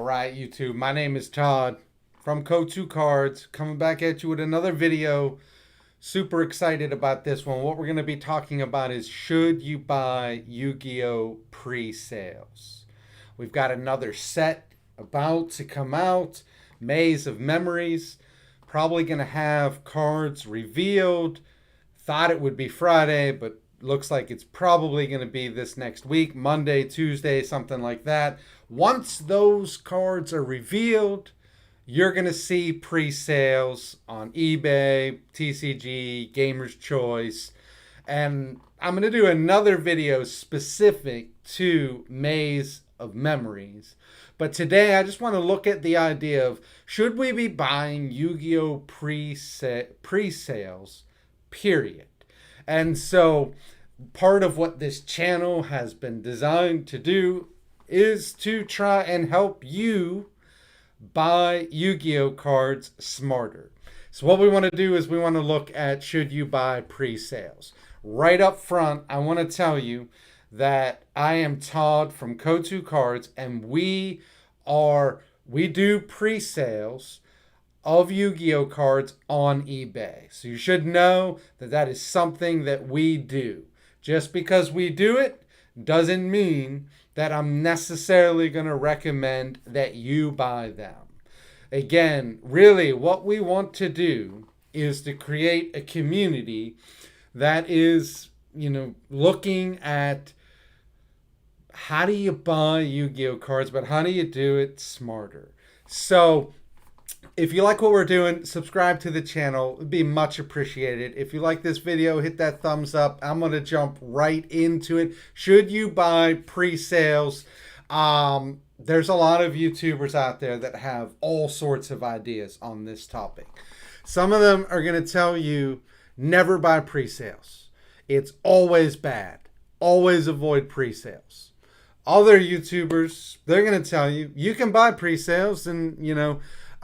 right, YouTube. My name is Todd from Code 2 Cards, coming back at you with another video. Super excited about this one. What we're going to be talking about is, should you buy Yu-Gi-Oh! Pre-sales? We've got another set about to come out, Maze of Memories. Probably going to have cards revealed. Thought it would be Friday, but looks like it's probably going to be this next week, Monday, Tuesday, something like that. Once those cards are revealed, you're going to see pre-sales on eBay, TCG, Gamer's Choice, and I'm going to do another video specific to Maze of Memories. But today I just want to look at the idea of, should we be buying Yu-Gi-Oh! Pre-sales, period. And so part of what this channel has been designed to do is to try and help you buy Yu-Gi-Oh! Cards smarter. So what we want to do is we want to look at, should you buy pre-sales? Right up front, I want to tell you that I am Todd from Code 2 Cards, and we do pre-sales of Yu-Gi-Oh! Cards on eBay. So you should know that that is something that we do. Just because we do it doesn't mean that I'm necessarily going to recommend that you buy them. Again, really what we want to do is to create a community that is, looking at, how do you buy Yu-Gi-Oh! Cards, but how do you do it smarter? So if you like what we're doing, subscribe to the channel. It'd be much appreciated. If you like this video, hit that thumbs up. I'm going to jump right into it. Should you buy pre-sales? There's a lot of YouTubers out there that have all sorts of ideas on this topic. Some of them are going to tell you, never buy pre-sales. It's always bad. Always avoid pre-sales. Other YouTubers, they're going to tell you, you can buy pre-sales and,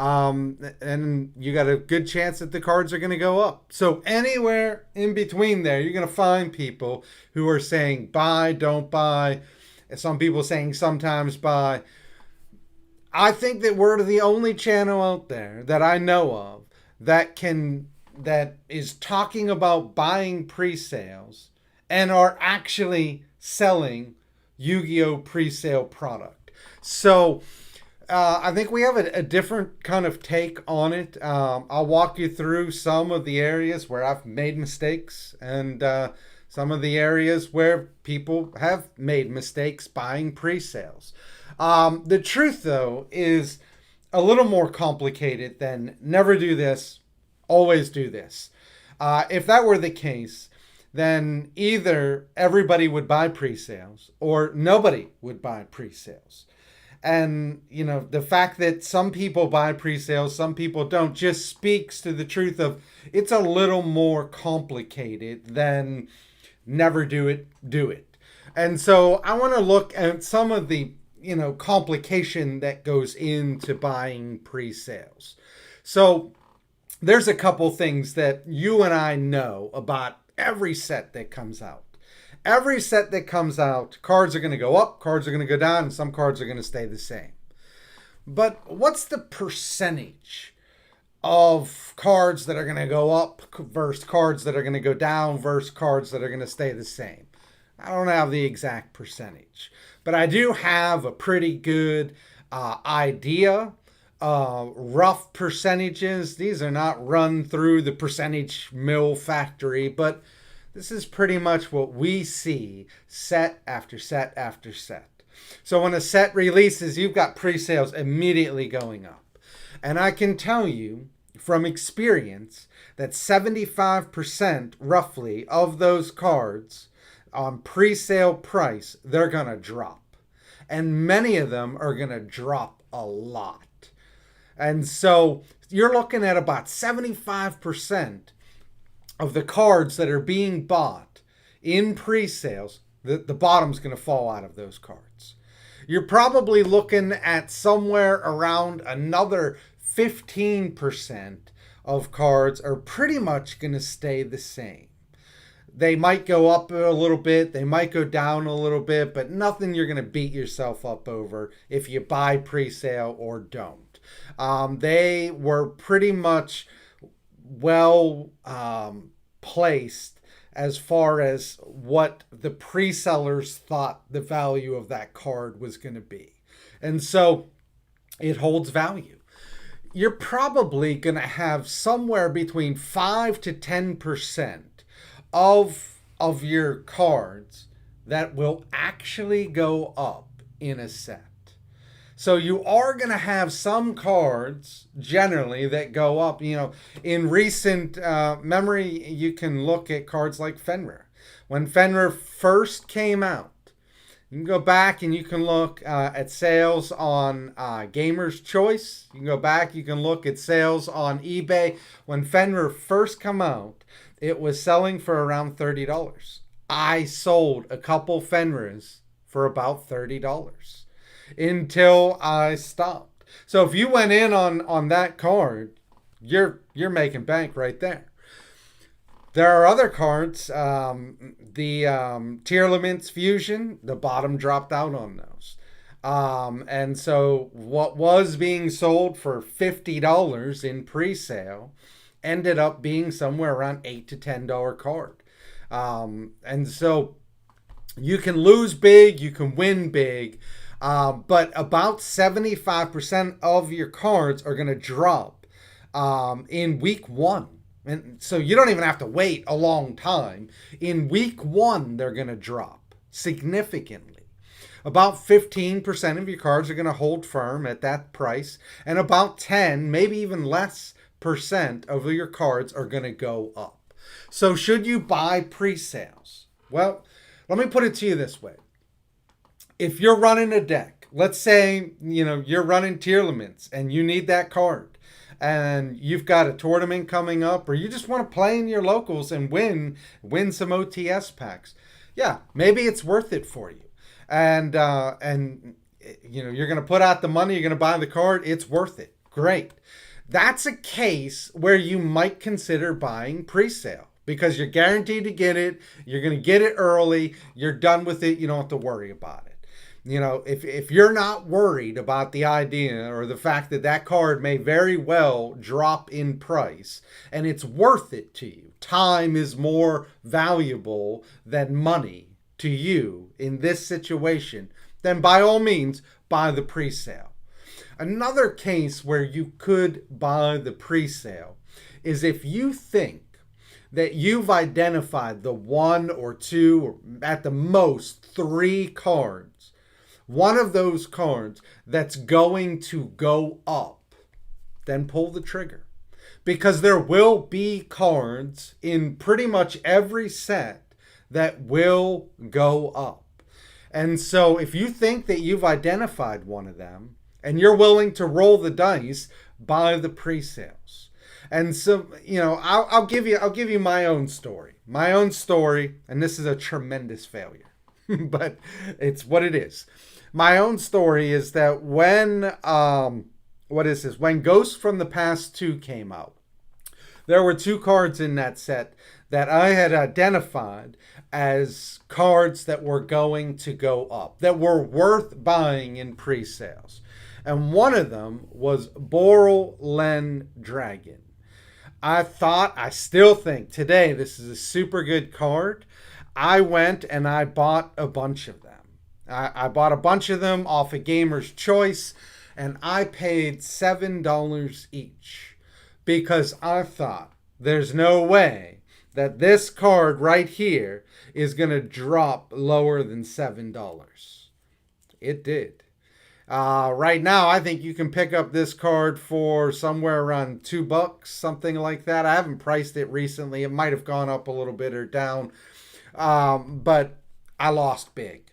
and you got a good chance that the cards are going to go up. So anywhere in between there, you're going to find people who are saying buy, don't buy. Some people saying sometimes buy. I think that we're the only channel out there that I know of that is talking about buying pre-sales and are actually selling Yu-Gi-Oh! Pre-sale product. So I think we have a different kind of take on it. I'll walk you through some of the areas where I've made mistakes, and some of the areas where people have made mistakes buying pre-sales. The truth, though, is a little more complicated than never do this, always do this. If that were the case, then either everybody would buy pre-sales or nobody would buy pre-sales. And, the fact that some people buy pre-sales, some people don't, just speaks to the truth of, it's a little more complicated than never do it, do it. And so I want to look at some of the, complication that goes into buying pre-sales. So there's a couple things that you and I know about every set that comes out. Every set that comes out, cards are going to go up, cards are going to go down, and some cards are going to stay the same. But what's the percentage of cards that are going to go up versus cards that are going to go down versus cards that are going to stay the same? I don't have the exact percentage, but I do have a pretty good idea. Rough percentages. These are not run through the percentage mill factory, but this is pretty much what we see set after set after set. So when a set releases, you've got pre-sales immediately going up. And I can tell you from experience that 75% roughly of those cards on pre-sale price, they're going to drop. And many of them are going to drop a lot. And so you're looking at about 75% of the cards that are being bought in pre-sales, the bottom's going to fall out of those cards. You're probably looking at somewhere around another 15% of cards are pretty much going to stay the same. They might go up a little bit, they might go down a little bit, but nothing you're going to beat yourself up over if you buy pre-sale or don't. They were pretty much well placed as far as what the pre-sellers thought the value of that card was going to be. And so it holds value. You're probably going to have somewhere between 5 to 10% of your cards that will actually go up in a set. So you are going to have some cards generally that go up. In recent memory, you can look at cards like Fenrir. When Fenrir first came out, you can go back and you can look at sales on Gamer's Choice. You can go back, you can look at sales on eBay. When Fenrir first came out, it was selling for around $30. I sold a couple Fenrirs for about $30 until I stopped. So if you went in on that card, you're making bank right there. There are other cards, the Tearlaments Fusion, the bottom dropped out on those. And so what was being sold for $50 in pre-sale ended up being somewhere around $8 to $10 card. And so you can lose big, you can win big, but about 75% of your cards are going to drop in week one. And so you don't even have to wait a long time. In week one, they're going to drop significantly. About 15% of your cards are going to hold firm at that price, and about 10, maybe even less percent of your cards are going to go up. So should you buy pre-sales? Well, let me put it to you this way. If you're running a deck, let's say, you're running Tearlaments and you need that card, and you've got a tournament coming up, or you just want to play in your locals and win some OTS packs. Yeah, maybe it's worth it for you. And you're going to put out the money, you're going to buy the card, it's worth it. Great. That's a case where you might consider buying pre-sale because you're guaranteed to get it. You're going to get it early. You're done with it. You don't have to worry about it. If you're not worried about the idea or the fact that that card may very well drop in price and it's worth it to you, time is more valuable than money to you in this situation, then by all means, buy the pre-sale. Another case where you could buy the pre-sale is if you think that you've identified the one or two, or at the most 3 cards, one of those cards that's going to go up, then pull the trigger. Because there will be cards in pretty much every set that will go up. And so if you think that you've identified one of them and you're willing to roll the dice, buy the pre-sales. And so, I'll give you my own story. My own story, and this is a tremendous failure, but it's what it is. My own story is that when Ghosts from the Past 2 came out, there were 2 cards in that set that I had identified as cards that were going to go up, that were worth buying in pre-sales. And one of them was Borrel Dragon. I still think today this is a super good card. I went and I bought a bunch of them. I bought a bunch of them off of Gamer's Choice, and I paid $7 each because I thought there's no way that this card right here is going to drop lower than $7. It did. Right now, I think you can pick up this card for somewhere around $2, something like that. I haven't priced it recently. It might have gone up a little bit or down, but I lost big.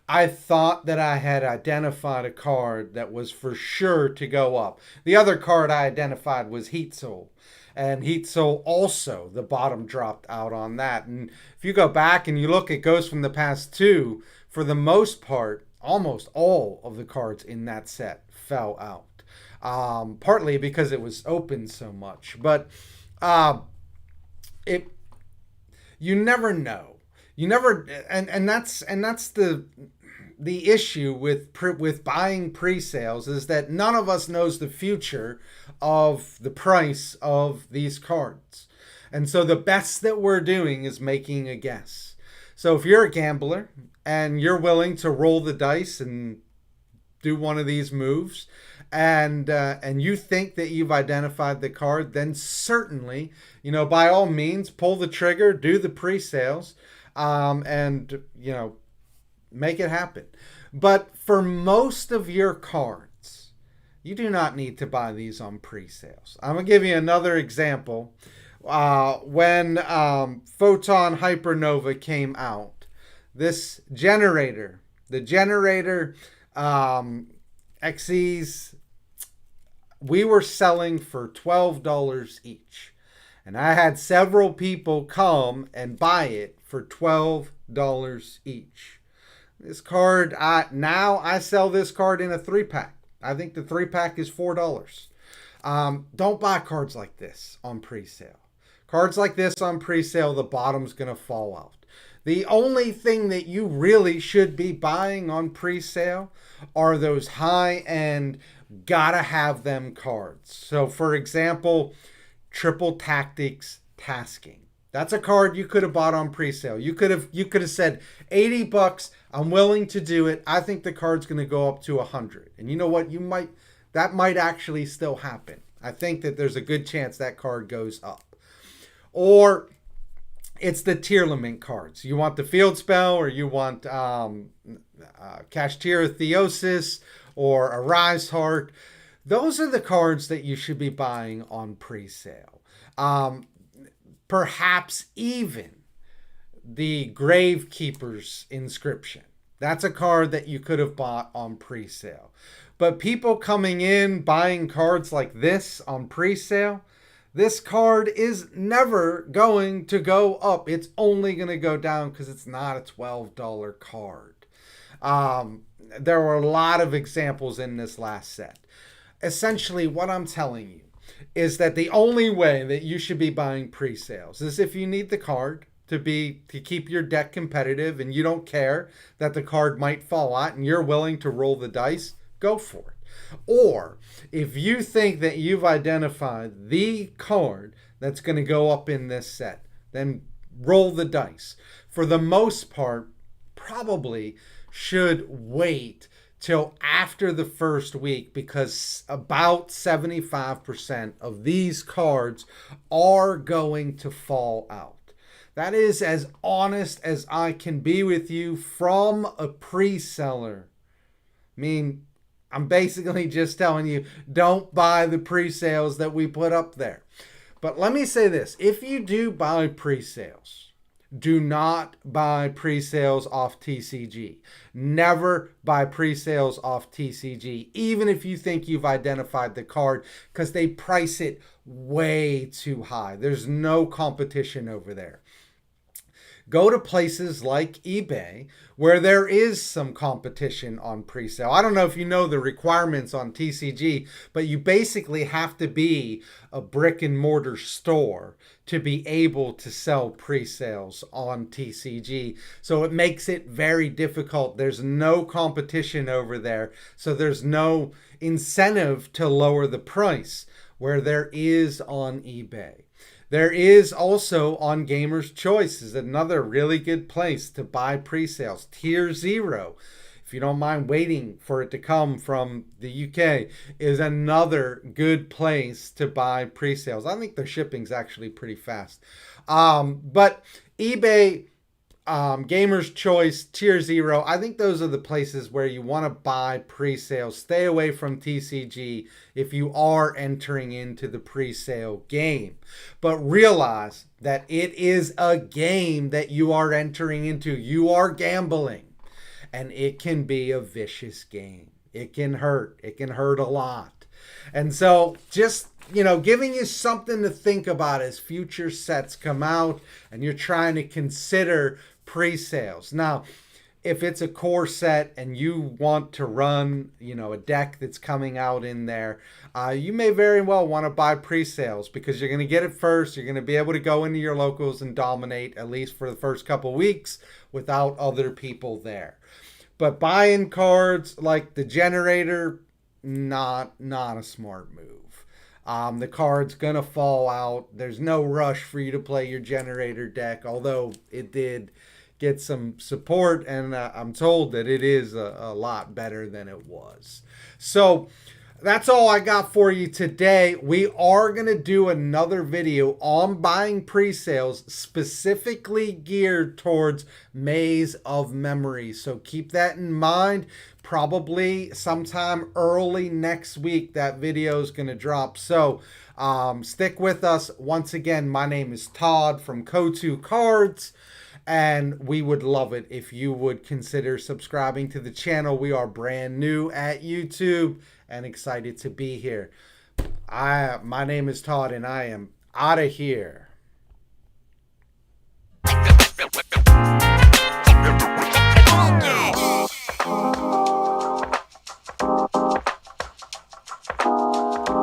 I thought that I had identified a card that was for sure to go up. The other card I identified was Heat Soul. And Heat Soul also, the bottom dropped out on that. And if you go back and you look at Ghosts from the Past 2, for the most part, almost all of the cards in that set fell out. Partly because it was open so much. But You never know. You never, and that's the issue with buying pre-sales, is that none of us knows the future of the price of these cards. And so the best that we're doing is making a guess. So if you're a gambler and you're willing to roll the dice and do one of these moves, and you think that you've identified the card, then certainly, by all means, pull the trigger, do the pre-sales, and make it happen. But for most of your cards, you do not need to buy these on pre-sales. I'm gonna give you another example. When Photon Hypernova came out, this generator, the generator XEs, we were selling for $12 each. And I had several people come and buy it for $12 each. This card, now I sell this card in a 3-pack. I think the 3-pack is $4. Don't buy cards like this on pre-sale. Cards like this on pre-sale, the bottom's going to fall out. The only thing that you really should be buying on pre-sale are those high-end, gotta have them cards. So for example, Triple Tactics Tasking. That's a card you could have bought on pre-sale. You could have said $80, I'm willing to do it. I think the card's going to go up to $100. And you know what? That might actually still happen. I think that there's a good chance that card goes up. Or it's the Tearlament cards. You want the Field Spell, or you want Kashtira Theosis, or Arise Heart. Those are the cards that you should be buying on pre-sale. Perhaps even the Gravekeeper's Inscription. That's a card that you could have bought on pre-sale. But people coming in buying cards like this on pre-sale, this card is never going to go up. It's only going to go down because it's not a $12 card. There were a lot of examples in this last set. Essentially, what I'm telling you is that the only way that you should be buying pre-sales is if you need the card to keep your deck competitive and you don't care that the card might fall out and you're willing to roll the dice, go for it. Or if you think that you've identified the card that's going to go up in this set, then roll the dice. For the most part, probably should wait till after the first week, because about 75% of these cards are going to fall out. That is as honest as I can be with you from a pre-seller. I mean, I'm basically just telling you, don't buy the pre-sales that we put up there. But let me say this. If you do buy pre-sales, do not buy pre-sales off TCG. Never buy pre-sales off TCG, even if you think you've identified the card, because they price it way too high. There's no competition over there. Go to places like eBay where there is some competition on pre-sale. I don't know if you know the requirements on TCG, but you basically have to be a brick and mortar store to be able to sell pre-sales on TCG. So it makes it very difficult. There's no competition over there, so there's no incentive to lower the price where there is on eBay. There is also on Gamer's Choice, is another really good place to buy pre-sales. Tier 0, if you don't mind waiting for it to come from the UK, is another good place to buy pre-sales. I think their shipping's actually pretty fast. But eBay, Gamer's Choice, Tier 0, I think those are the places where you want to buy pre-sales. Stay away from TCG if you are entering into the pre-sale game. But realize that it is a game that you are entering into. You are gambling. And it can be a vicious game. It can hurt. It can hurt a lot. And so just, giving you something to think about as future sets come out and you're trying to consider pre-sales. Now, if it's a core set and you want to run, a deck that's coming out in there, you may very well want to buy pre-sales because you're going to get it first. You're going to be able to go into your locals and dominate, at least for the first couple weeks, without other people there. But buying cards like the generator, not a smart move. The card's gonna fall out. There's no rush for you to play your generator deck, although it did get some support, and I'm told that it is a lot better than it was. So that's all I got for you today. We are going to do another video on buying pre-sales specifically geared towards Maze of Memories. So keep that in mind. Probably sometime early next week that video is going to drop. So stick with us. Once again, my name is Todd from Ko2 Cards. And we would love it if you would consider subscribing to the channel. We are brand new at YouTube and excited to be here. My name is Todd and I am out of here.